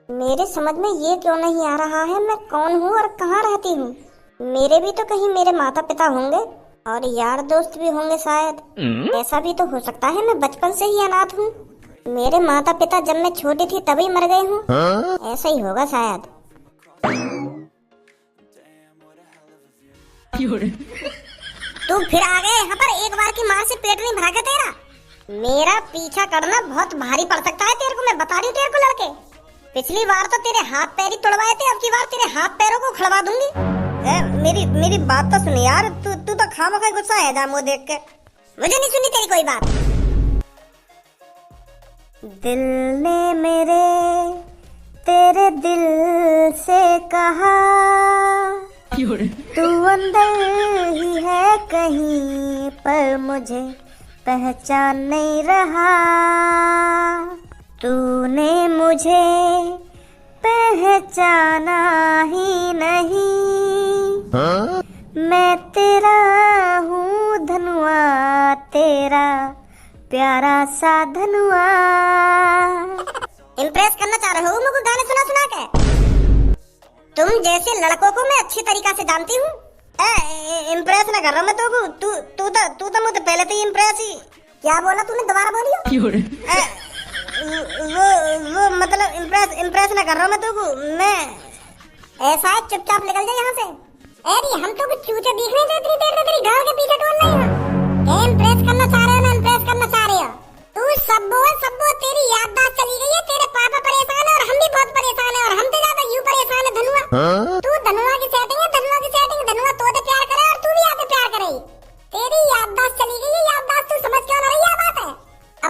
मेरे समझ में ये क्यों नहीं आ रहा है मैं कौन हूँ और कहाँ रहती हूँ। मेरे भी तो कहीं मेरे माता पिता होंगे और यार दोस्त भी होंगे शायद। ऐसा भी तो हो सकता है मैं बचपन से ही अनाथ हूँ। मेरे माता पिता जब मैं छोटी थी तभी मर गए हूँ। ऐसा ही होगा शायद। तू फिर आ गए यहाँ पर। एक बार की मार से पेट नहीं भरा तेरा। मेरा पीछा करना बहुत भारी पड़ सकता है तेरे को। मैं बता रही हूँ तेरे को लड़के, पिछली बार तो तेरे हाथ पैर ही तोड़वाए थे, अब की बार तेरे हाथ पैरों को खड़वा दूंगी। मेरी बात तो सुन यार। तू तो खामखा गुस्सा है जामो देख के। मुझे नहीं सुनी तेरी कोई बात। दिल ने मेरे तेरे दिल से कहा तू अंदर ही है कहीं पर मुझे पहचान नहीं रहा। तूने मुझे पहचाना ही नहीं। मैं तेरा हूँ धनुआ, तेरा प्यारा सा धनुआ। इम्प्रेस करना चाह रहे हो मुझको गाने सुना सुना के? तुम जैसे लड़कों को मैं अच्छी तरीका से जानती हूँ। इम्प्रेस ना कर रहा मैं तो। तू तो मुझे पहले तो ही इम्प्रेस ही। क्या बोला तूने? दोबारा बोलियो। वो मतलब इम्प्रेस ना कर रहा मैं तो। मैं ऐसा है, चुपचाप निकल जा यहाँ से। अरे हम तो कुछ चूचे दिख रहे थे इतनी देर में तेरी गांव के पीछे टोल रहे हैं। इम्प्रेस करना चाह रहे हो ना? इम्प्रेस करना चाह रहे हो? तू सब्बो तेरी याददाश्त चली गई है। तेरे पापा परेशान है और हम भी बहुत परेशान है और हम तो ज्यादा यूं परेशान है धनुआ। तू धनुआ की सेटिंग है, धनुआ की सेटिंग। धनुआ तो प्यार करे और तू भी आके प्यार करे। तेरी याददाश्त चली गई है। याददाश्त तू समझ क्यों ना रही? बात है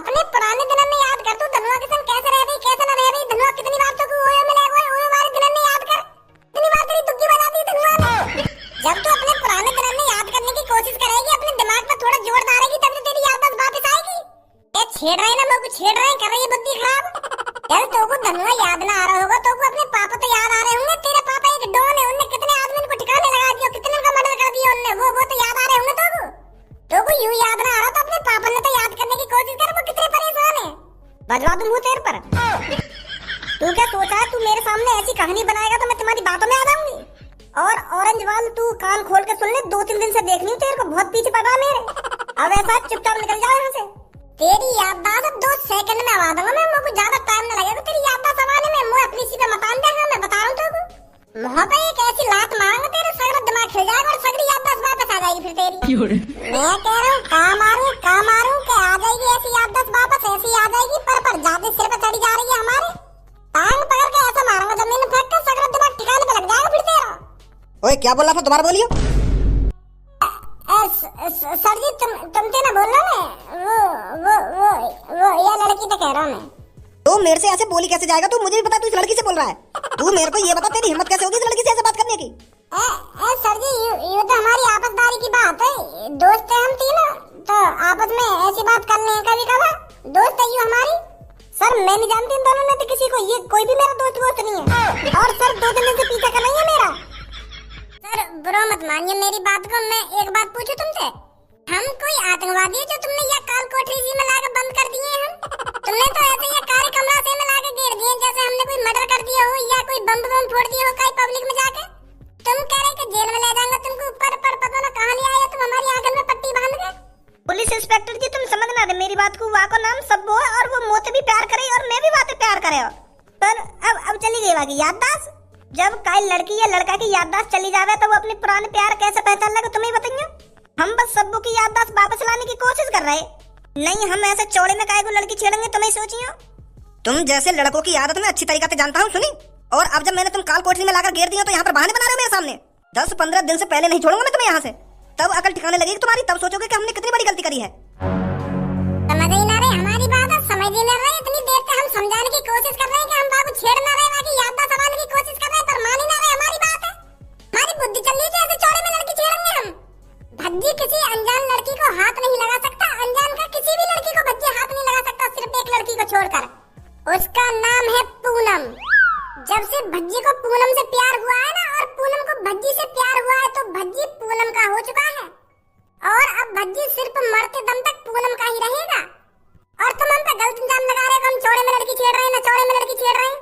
अपने पुराने दिनों में याद कर। तू धनुआ के संग कैसे रह रही कैसे ना रह रही। धनुआ कितनी बार तो ओयो मिले ओयो वाले दिनों में याद कर। कितनी बार तेरी दुग्गी बजा दी धनुआ ने। जब तू अपने पुराने दिनों में याद करने की कोशिश करेगी, अपने दिमाग पर थोड़ा जोर डालेगी, तब तो तेरी याददाश्त वापस आएगी। ये छेड़ रहे ना मेरे को, छेड़ रहे कर रही है बुद्धि खराब। चल तो को धनुआ याद ना आ रहा होगा तो को अपने पापा तो याद आ रहे होंगे। तेरे पापा एक डॉन है, उनने कितने आदमी को ठिकाने लगा दिया, कितने का मर्डर कर दिया उनने। वो तो याद आ रहे होंगे तो को यूं याद ना आ रहा तो अपने पापा ने तो याद करने की कोशिश कर। वो कितने परेशान है, बजवा दूं मुंह तेरे पर। तू क्या सोचा है? तू मेरे सामने ऐसी कहानी बनाएगा तो मैं तुम्हारी बातों में आ जाऊंगी। और ऑरेंज वाल तू कान खोल के सुन ले, 2-3 दिन से देख रही हूँ तेरे को, बहुत पीछे पड़ रहा मेरे। अब ऐसा चुपचाप निकल जाओ यहाँ से। तेरी याददाश्त अब 2 सेकंड में आवा दूंगा मैं। मुझे ज्यादा टाइम न लगेगा तेरी याददाश्त आवाने में। मुझे अपनी सीधे मकान देगा, मैं बता रहा हूँ तेरे को। वहाँ पे एक ऐसी लात मारूंगा तेरे सगरा दिमाग खिल जाएगा और सगरी याददाश्त वापस आ जाएगी फिर तेरी। मैं कह रहा हूँ कहाँ मारूं कि आ जाएगी ऐसी याददाश्त वापस। ऐसी आ जाएगी पर ज्यादा सिर पे चढ़ी जा रही है हमारे। टांग पकड़ के ऐसा मारूंगा जमीन में फेंक के सगरा दिमाग ठिकाने पे लग जाएगा फिर तेरा। ओए क्या बोल रहा था? दोबारा बोलियो। सर जी तुमसे ना बोल रहा वो ये लड़की तो कह रहा हूँ मैं। तू मेरे से ऐसे बोली कैसे जाएगा? तू मुझे भी पता तू इस लड़की से बोल रहा है। तू मेरे को ये बता तेरी हिम्मत कैसे होगी इस लड़की से ऐसे बात करने की? सर जी ये तो हमारी आपसदारी की बात है। दोस्त है हम तीनों तो आपस में ऐसी बात कर ले कभी कभार। दोस्त है ये हमारी। सर मैं नहीं जानती इन दोनों में तो किसी को। ये कोई भी मेरा दोस्त नहीं है। और सर 2 दिन से पीछा कर रही है मेरा। सर बुरा मत मानिए मेरी बात को। मैं एक बात पूछूं तुमसे? हम कोई आतंकवादी है जो तुमने ये काल कोठरी जी में लाकर बंद कर दिए हैं? तुमने तो ऐसे ये काले कमरा से में लाकर घेर दिए जैसे हमने कोई मर्डर कर दिया हो या कोई बम फोड़ दिया हो कहीं पब्लिक में जाके। तुम कह रहे कि जेल में ले जाएंगे तुमको ऊपर पर पता ना कहां ले आए तुम हमारी आंखों में पट्टी बांध के। पुलिस इंस्पेक्टर जी तुम समझ ना दे मेरी बात को। वाह को नाम सब्बो है और वो मोते भी प्यार करे और मैं भी बातें प्यार करे। पर अब चली गई बाकी याददाश्त। जब कोई लड़की या लड़का की याददाश्त चली जावे तो वो अपने पुराने प्यार कैसे पहचान लेगा तुम्हें बताइए। हम बस सब्बो की याददाश्त वापस लाने की कोशिश कर रहे। नहीं हम ऐसे चौड़े में काहे को लड़की छेड़ेंगे तुम्हें सोचियो। तुम जैसे लड़कों की आदत में अच्छी तरीके से जानता हूँ सुनी। और अब जब मैंने तुम काल कोठरी में लाकर घेर दिया तो यहाँ पर बहाने बना रहे हो मेरे सामने। 10-15 दिन से पहले नहीं छोड़ूंगा मैं तुम्हें यहाँ से। तब अकल ठिकाने लगेगी तुम्हारी, तब सोचोगे कि हमने कितनी बड़ी गलती करी है। समझ ही ना रहे हमारी बात। समझ ही ना रहे। इतनी देर से हम समझाने की कोशिश कर रहे हैं कि हम बाबू छेड़ ना रहे, बाकी याददाश्त संभालने की कोशिश कर रहे हैं पर मान ही ना रहे हमारी बात है। हमारी बुद्धि चल रही है ऐसे चौड़े में लड़की छेड़ेंगे हम। भज्जी किसी अनजान लड़की को हाथ नहीं लगा सकता। अनजान का किसी भी लड़की को भज्जी हाथ नहीं लगा सकता, सिर्फ एक लड़की को छोड़कर। उसका नाम है पूनम। जब से भज्जी को पूनम से प्यार हुआ है ना और पूनम को भज्जी से प्यार हुआ है तो भज्जी पूनम का हो चुका है। और अब भज्जी सिर्फ मरते दम तक पूनम का ही रहेगा। और तुम हम पे गलत इल्जाम लगा रहे हो हम चौड़े में लड़की छेड़ रहे हैं ना चौड़े में लड़की छेड़ रहे हैं।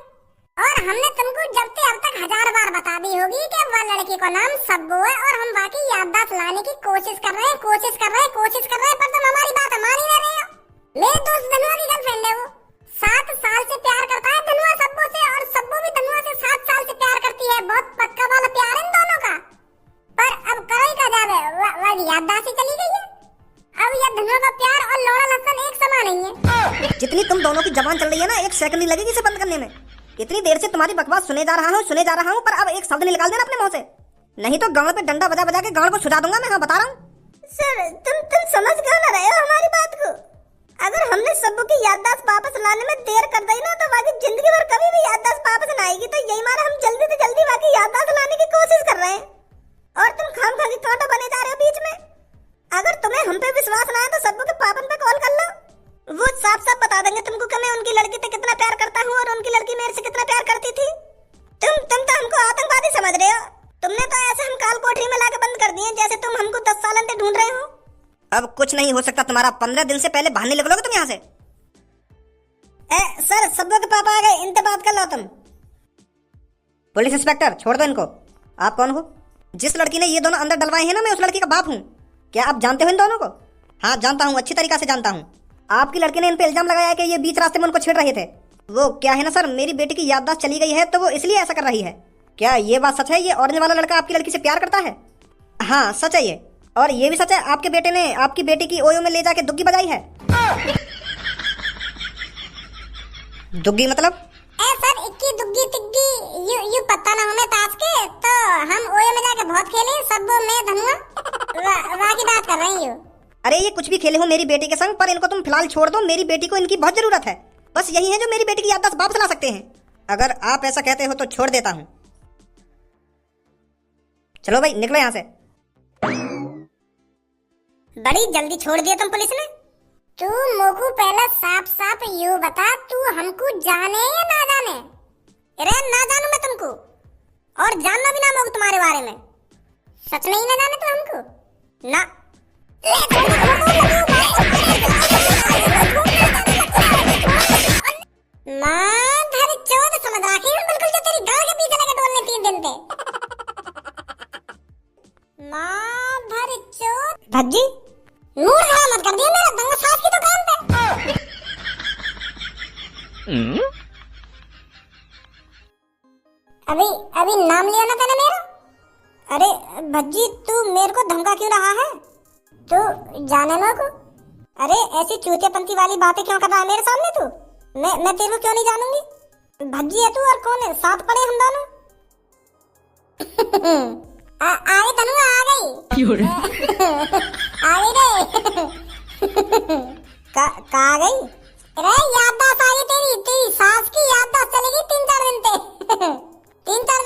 और हमने तुमको जब से अब तक 1000 बार बता दी होगी कि वह लड़की का नाम सब्बू है और हम बाकी याददाश्त लाने की कोशिश कर रहे हैं, पर तुम हमारी बात मान ही नहीं रहे हो। मेरे दोस्त धनुआ की गर्लफ्रेंड है वो। 7 साल से प्यार करता है धनुआ सब्बू से और सब्बू भी धनुआ से 7 साल से प्यार करती है। बहुत पक्का वाला प्यार है इन दोनों का। पर अब करो ही क्या जावे, वह याददाश्त ही चली गई है। अब यह धनुआ का प्यार और लोड़ा लहसुन एक समान नहीं है। जितनी तुम दोनों की जबान चल रही है ना, 1 सेकंड नहीं लगेगी इसे बंद करने में। इतनी देर से तुम्हारी बकवास सुने जा रहा हूँ, पर अब एक शब्द नहीं निकाल देना अपने मुंह से, नहीं तो गांव पे डंडा बजा बजा के गांव को सुझा दूंगा मैं। हाँ बता रहा हूँ। सर तुम समझ क्यों ना रहे हो हमारी बात को? अगर हमने सब्बू की याददाश्त वापस लाने में देर कर दी ना तो बाकी जिंदगी भर कभी भी याददाश्त वापस ना आएगी। तो यही मारा हम जल्दी से जल्दी बाकी याददाश्त लाने की कोशिश कर रहे हैं और तुम खामखा के कांटा बने जा रहे हो बीच में। अगर तुम्हें हम पे विश्वास ना है तो सब्बू के पापन पे कॉल कर लो, वो साफ साफ बता देंगे तुमको कि मैं उनकी लड़की से कितना प्यार करता हूँ और उनकी लड़की मेरे से कितना प्यार करती थी। तुम तो हमको आतंकवादी समझ रहे हो। तुमने तो ऐसे हम काल कोठरी में लाके बंद कर दिए जैसे तुम हमको 10 साल से ढूंढ रहे हो। अब कुछ नहीं हो सकता तुम्हारा। 15 दिन से पहले बाहर नहीं निकलोगे तुम यहाँ से। सर सब्बू के पापा आ गए, इनसे बात कर लो तुम। पुलिस इंस्पेक्टर छोड़ दो इनको। आप कौन हो? जिस लड़की ने ये दोनों अंदर डलवाए हैं ना, मैं उस लड़की का बाप हूँ। क्या आप जानते हो इन दोनों को? हाँ जानता हूँ, अच्छी तरीका से जानता हूँ। आपकी लड़की ने इन पे इल्जाम लगाया कि ये बीच रास्ते में उनको छेड़ रहे थे। वो क्या है ना सर, मेरी बेटी की याददाश्त चली गई है तो वो इसलिए ऐसा कर रही है। क्या ये बात सच है, ये ऑरेंज वाला लड़का आपकी लड़की से प्यार करता है? हाँ सच है ये। और ये भी सच है आपके बेटे ने आपकी बेटी की ओयो में ले जाके दुग्गी बजाई है। दुग्गी मतलब? सर इक्की दुग्गी तिग्गी यू पता ना हमें ताश के, तो हम ओयो में जाके बहुत खेले सब मैं धनुआ वाह की बात कर रही हूँ। अरे ये कुछ भी खेले हो मेरी बेटी के संग, पर इनको तुम फिलहाल छोड़ दो। मेरी बेटी को इनकी बहुत जरूरत है। बस यही है जो मेरी बेटी की याददाश्त वापस ला सकते हैं। अगर आप ऐसा कहते हो तो छोड़ देता हूँ। चलो भाई निकलो यहाँ से। बड़ी जल्दी छोड़ दिया तुम पुलिस ने। तू मोकू पहले साफ साफ यू बता, तू हमको जाने या ना जाने? अरे ना जानू मैं तुमको और जानना भी ना मोकू तुम्हारे बारे में। सच नहीं ना जाने तू हमको ना। माधर चौथ समझ रखी है बिल्कुल, जो तेरी गाल के पीछे लगे डोलने 3 दिन पे। माधर चौथ भज्जी नूर खड़ा मत कर दिया मेरा दंगा सास की दुकान पे। अभी नाम लिया ना तूने मेरा? अरे भज्जी तू मेरे को धमका क्यों रहा है? तू जाने ना को? अरे ऐसी चूतियापंती वाली बातें क्यों कर रहा है मेरे सामने तू? मैं तेरे को क्यों नहीं जानूंगी? भज्जी है तू और कौन है? साथ पड़े हम दोनों। आए धनुआ आ गई। आ गई कहाँ गई? अरे याददाश्त आ गई तेरी सास की याददाश्त चलेगी 3-4 दिन पे। 3-4